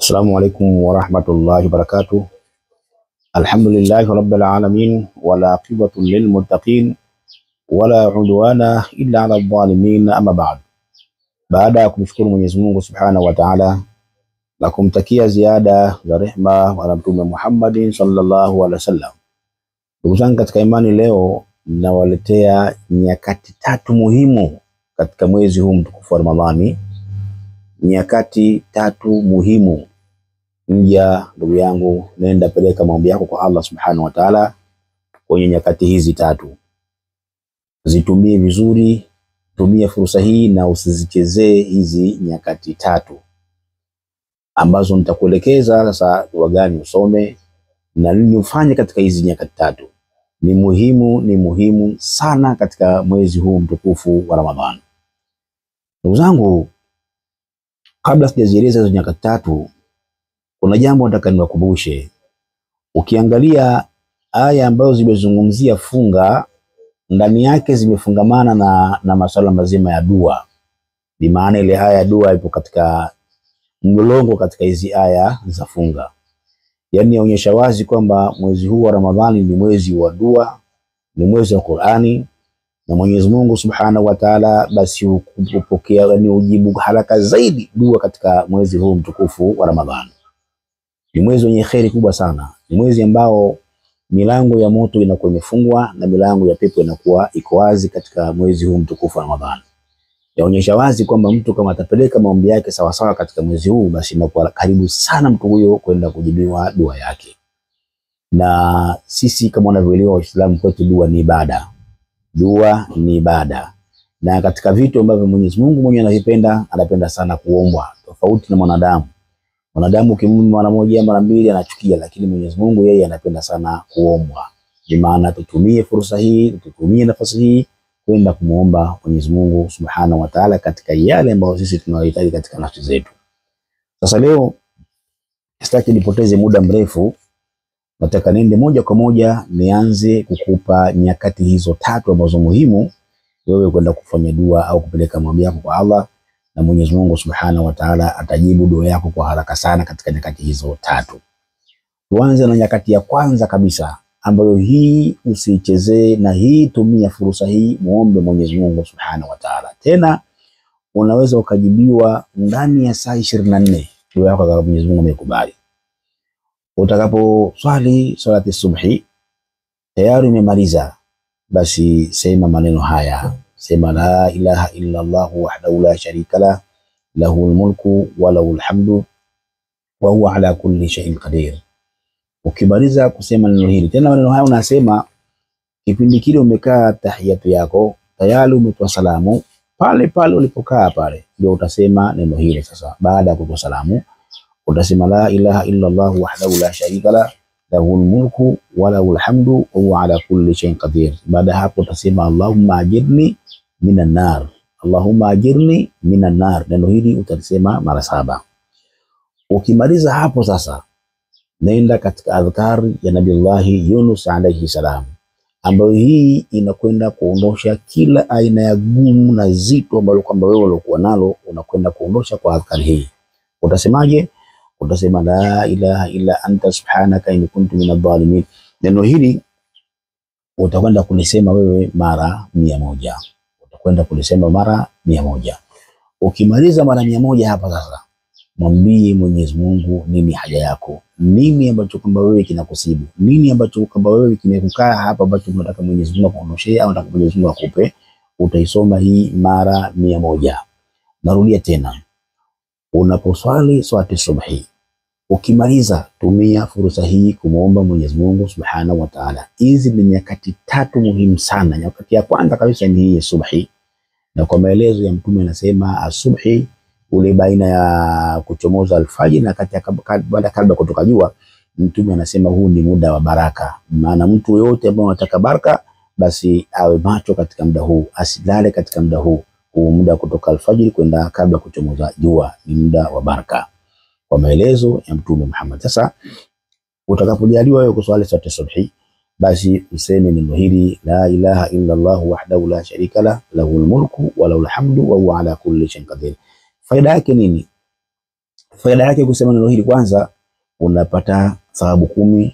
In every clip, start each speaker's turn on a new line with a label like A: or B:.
A: Assalamu alaikum warahmatullahi wabarakatuh. Alhamdulillahi rabbil alamin wala aqibatu lil muttaqin wala udwana illa ala dhalimin, amma ba'd. Baada ya kumshukuru Mwenyezi Mungu Subhanahu wa Ta'ala na kumtakia ziada za rehma wa Mtume Muhammadin sallallahu alaihi wasallam, ndugu zangu katika imani, leo nawaletea nyakati tatu muhimu katika mwezi huu mtukufu wa Ramadhani. Nyakati tatu muhimu. Ndugu yangu, nenda peleka maombi yako kwa Allah Subhanahu wa Ta'ala kwenye nyakati hizi tatu. Zitumie vizuri, tumia fursa hii na usizichezee hizi nyakati tatu ambazo nitakuelekeza sasa dua gani usome na nini ufanye katika hizi nyakati tatu. Ni muhimu sana katika mwezi huu mtukufu wa Ramadhani. Ndugu zangu, kabla sijazieleza hizo nyakati tatu, kuna jambo nataka niwakumbushe. Ukiangalia aya ambazo zimezungumzia funga, ndani yake zimefungamana na masuala mazima ya dua. Bi maana ile aya ya dua ipo katika mlolongo katika hizi aya za funga. Yaani inaonyesha wazi kwamba mwezi huu wa Ramadhani ni mwezi wa dua, ni mwezi wa Qur'ani, na Mwenyezi Mungu Subhanahu wa Ta'ala basi upokea, yani ujibu haraka zaidi dua katika mwezi huu mtukufu wa Ramadhani. Ni mwezi wenye kheri kubwa sana. Ni mwezi ambao milango ya moto inakuwa imefungwa na milango ya pepo inakuwa iko wazi katika mwezi huu mtukufu wa Ramadhani. Yaonyesha wazi kwamba mtu kama atapeleka maombi yake sawa sawa katika mwezi huu, basi inakuwa karibu sana mtu huyo kwenda kujibiwa dua yake. Na sisi kama wanavyoelewa Waislamu, kwetu dua ni ibada. Dua ni ibada. Na katika vitu ambavyo Mwenyezi Mungu mwenyewe anavipenda, anapenda sana kuombwa, tofauti na mwanadamu. Mwanadamu ukimwomba mara moja mara mbili anachukia, lakini Mwenyezi Mungu yeye anapenda sana kuombwa. Kwa maana tutumie fursa hii, tutumie nafasi hii kwenda kumuomba Mwenyezi Mungu Subhanahu wa Ta'ala katika yale ambayo sisi tunahitaji katika nafsi zetu. Sasa leo sitaki nipoteze muda mrefu, nataka niende moja kwa moja nianze kukupa nyakati hizo tatu ambazo muhimu wewe kwenda kufanya dua au kupeleka maombi yako kwa Allah, na Mwenyezi Mungu Subhanahu wa Ta'ala atajibu dua yako kwa haraka sana katika nyakati hizo tatu. Tuanze na nyakati ya kwanza kabisa, ambayo hii usichezee, na hii tumia fursa hii, muombe Mwenyezi Mungu Subhanahu wa Ta'ala. Tena unaweza ukajibiwa ndani ya saa 24 dua yako kwa Mwenyezi Mungu amekubali. Utakapo swali salati subhi tayari umemaliza, basi sema maneno haya. Sema la ilaha illa Allah wahdahu la sharika la, lahul mulku wa lahul hamdu wa huwa ala kulli shay'in qadir. Ukimaliza kusema neno hili, tena maneno haya unasema kipindi kile umekaa tahiyatu yako, tayari umetoa salamu, pale pale ulipokaa pale ndio utasema neno hili. Sasa baada ya kutoa salamu utasema la ilaha illa Allah wahdahu la sharika la, lahul mulku wa lahul hamdu wa huwa ala kulli shay'in qadir. Baada hapo utasema Allahumma ajirni minan nar, Allahumma ajirni minan nar. Neno hili utasema mara 7. Ukimaliza hapo sasa, nenda katika adhkar ya Nabiullahi Yunus alayhi salam, ambayo hii inakwenda kuondosha kila aina ya gumu na zito ambalo kwamba wewe ulikuwa nalo, unakwenda kuondosha kwa adhkar hii. Utasemaje? Utasema la ilaha illa anta subhanaka inni kuntu minadh dhalimin. Neno hili utakwenda kulisema wewe mara 100. Utakwenda kulisema mara 100. Ukimaliza mara 100 hapa sasa, mwambie Mwenyezi Mungu nini haja yako, nini ambacho kwamba wewe kinakusibu, nini ambacho kwamba wewe kimekukaa hapa ambacho unataka Mwenyezi Mungu akuondoshee au unataka Mwenyezi Mungu akupe. Utaisoma hii mara 100. Narudia tena, unaposwali swala subhi, ukimaliza tumia fursa hii kumuomba Mwenyezi Mungu Subhanahu wa Ta'ala. Hizi ni nyakati tatu muhimu sana. Nyakati ya kwanza kabisa ni hii subhi, na kwa maelezo ya Mtume anasema asubhi ule baina ya kuchomoza alfajiri na baada kabla kutoka jua. Mtume anasema huu ni muda wa baraka. Maana mtu yote ambaye anataka baraka, basi awe macho katika muda huu, asilale katika muda huu. Huu muda kutoka alfajiri kwenda kabla kuchomoza jua ni muda wa baraka, kwa maelezo ya Mtume Muhammad. Sasa utakapojaliwa wewe kuswali swala subhi, basi useme neno hili la ilaha illa Allah wahdahu la sharika la, lahul mulku wa lahul hamdu wa huwa ala kulli shay'in qadir. Faida yake nini? Faida yake kusema neno hili, kwanza unapata thawabu 10,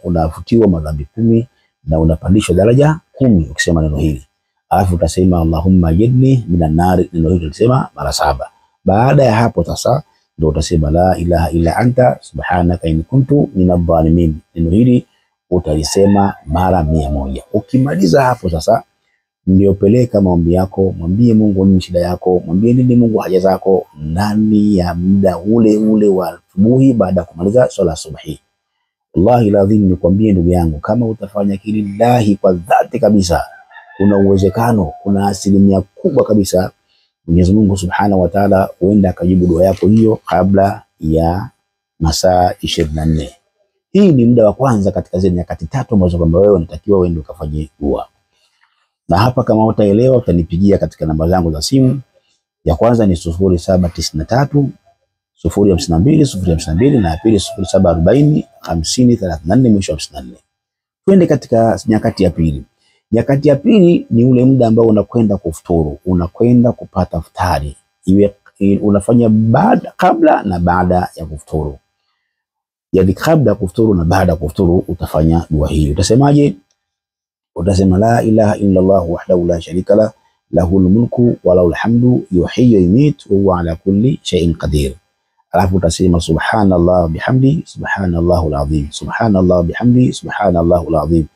A: unafutiwa madhambi 10 na unapandishwa daraja 10 ukisema neno hili. Alafu utasema Allahumma ajirni minan nar, neno hili utasema mara 7. Baada ya hapo sasa ndio utasema la ilaha illa anta subhanaka in kuntu minadh dhalimin, neno hili utalisema mara 100. Ukimaliza hapo sasa ndio peleka maombi yako, mwambie Mungu nini shida yako, mwambie nini Mungu haja zako ndani ya muda ule wa asubuhi baada ya kumaliza swala subuhi. Wallahi lazima nikwambie ndugu yangu, kama utafanya kilillahi kwa dhati kabisa, kuna uwezekano, kuna asilimia kubwa kabisa Mwenyezi Mungu Subhanahu wa Ta'ala huenda akajibu dua yako hiyo kabla ya masaa 24. Hii ni muda wa kwanza katika zile nyakati 3 ambazo kwamba wewe unatakiwa uende ukafanye dua. Na hapa kama utaelewa utanipigia katika namba zangu za simu. Ya kwanza ni 0793 052 052 na ya pili 0740 50 34 mwisho 54. Twende katika nyakati ya pili. Nyakati ya pili ni ule muda ambao unakwenda kufuturu, unakwenda kupata iftari. Iwe unafanya baada, kabla na baada ya kufuturu. Yani kabla ya kufuturu na baada ya kufuturu utafanya dua hii. Utasemaje? Utasema la ilaha illa Allah wahdahu la sharika la, lahul mulku wa lahul hamdu yuhyi wa yumiit wa huwa ala kulli shay'in qadir. Alafu utasema subhanallah bihamdi subhanallahul azim, subhanallah bihamdi subhanallahul azim.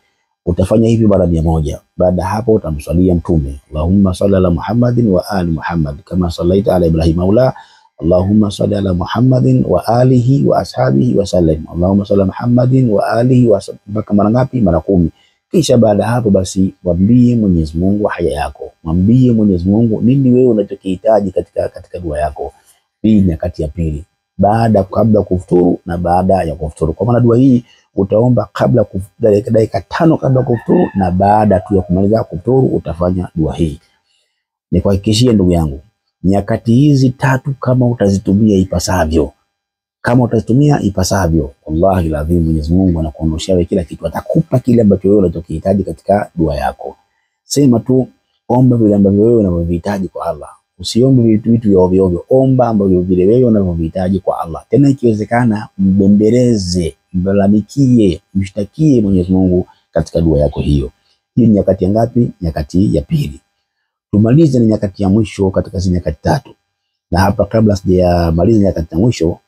A: Utafanya hivi mara 100. Baada hapo utamswalia mtume, Allahumma salli ala Muhammadin wa ali Muhammad kama sallaita ala Ibrahim maula, Allahumma salli ala Muhammadin wa alihi wa ashabihi wa sallam, Allahumma salli ala Muhammadin wa alihi wa mpaka mara ngapi? Mara 10. Kisha baada hapo basi mwambie Mwenyezi Mungu haja yako, mwambie Mwenyezi Mungu nini wewe unachokihitaji katika dua yako. Hii nyakati ya pili, kabla kufuturu na baada ya kufuturu. Kwa maana dua hii utaomba kabla dakika 5 kabla kufuturu, na baada tu ya kumaliza kufuturu utafanya dua hii. Nikuhakikishie ndugu yangu, nyakati hizi 3 kama utazitumia ipasavyo, wallahi lazima Mwenyezi Mungu anakuondoshia wewe kila kitu, atakupa kile ambacho wewe unachokihitaji katika dua yako. Sema tu omba vile ambavyo wewe unavyohitaji kwa Allah. Usiombe vitu vya ovyo ovyo, omba ambavyo vile wewe unavyohitaji kwa Allah. Tena ikiwezekana mbembeleze, mlalamikie, mshtakie Mwenyezi Mungu katika dua yako hiyo. Hii ni nyakati ngapi? Nyakati ya pili. Tumalize ni nyakati ya mwisho katika hizo nyakati 3. Na hapa kabla sijamaliza nyakati ya mwisho,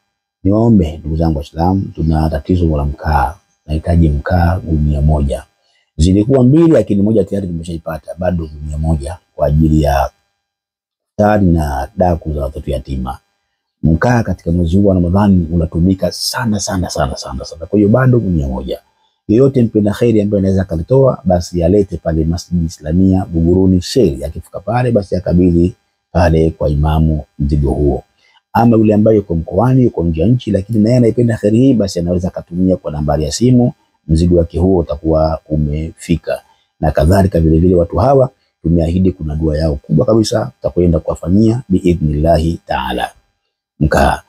A: niombe ndugu zangu Waislamu, tuna tatizo la mkaa. Nahitaji mkaa gunia 1. Zilikuwa 2 lakini 1 tayari nimeshaipata, bado gunia 1 kwa ajili ya tari na daku za watoto yatima. Mkaa katika mwezi huu wa Ramadhani unatumika sana. Kwa hiyo bado gunia 1. Yeyote mpenda khairi ambaye anaweza kalitoa basi alete pale Masjid Islamia Buguruni Sheri. Akifika pale basi akabidhi pale kwa imamu mzigo huo. Ama yule ambaye yuko mkoani, yuko nje ya nchi lakini naye anaipenda khairi hii, basi anaweza kutumia kwa nambari ya simu, mzigo wake huo utakuwa umefika. Na kadhalika vile vile watu hawa tumeahidi kuna dua yao kubwa kabisa tutakwenda kuwafanyia biidhnillahi taala. Mkaa.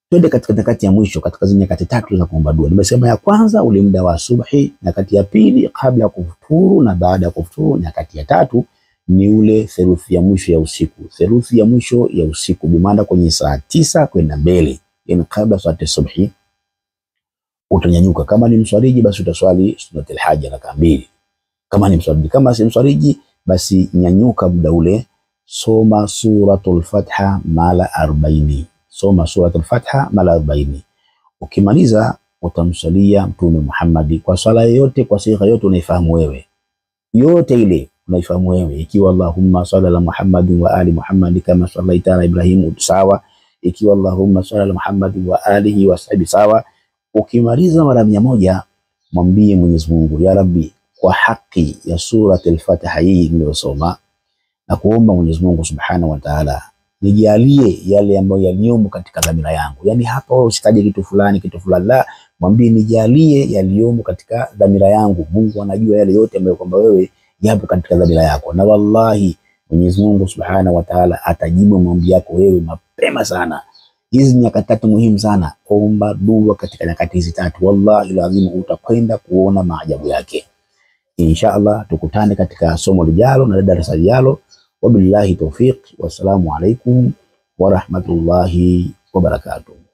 A: Twende katika nyakati ya mwisho katika zile nyakati 3 za kuomba dua. Nimesema ya kwanza ule muda wa subuhi, nyakati ya pili kabla ya kufuturu na baada ya kufuturu, nyakati ya 3 ni ule theluthi ya mwisho ya usiku. Theluthi ya mwisho ya usiku bimaana kwenye saa 9 kwenda mbele, yani kabla swala subuhi utanyanyuka. Kama ni mswariji basi utaswali sunnatul haja raka 2. Kama ni mswariji, kama si mswariji basi nyanyuka muda ule, soma suratul Fatiha mara 40. Soma suratul Fatiha mara 40. Ukimaliza utamsalia Mtume Muhammad kwa swala yote, kwa sigha yote unaifahamu wewe. Yote ile unaifahamu wewe. Ikiwa Allahumma salli ala Muhammadin wa ali Muhammad kama sallaita ala Ibrahim sawa. Ikiwa Allahumma salli ala Muhammadin wa alihi wa sahbihi sawa. Ukimaliza mara 100 mwambie Mwenyezi Mungu, ya Rabbi, kwa haki ya suratul Fatiha hii niliyosoma na kuomba Mwenyezi Mungu Subhanahu wa Ta'ala nijalie yale ambayo yaliyomo katika dhamira yangu. Yani hapa usitaje kitu fulani la, mwambie nijalie yaliyomo katika dhamira yangu. Mungu anajua yale yote ambayo kwamba wewe yapo katika dhamira yako, na wallahi Mwenyezi Mungu Subhanahu wa Ta'ala atajibu maombi yako wewe mapema sana. Hizi nyakati 3 muhimu sana. Omba dua katika nyakati hizi 3, wallahi lazima utakwenda kuona maajabu yake. Inshallah tukutane katika somo lijalo na darasa lijalo. Wabillahi tawfiq. Wassalamu alaikum wa rahmatullahi wa barakatuh.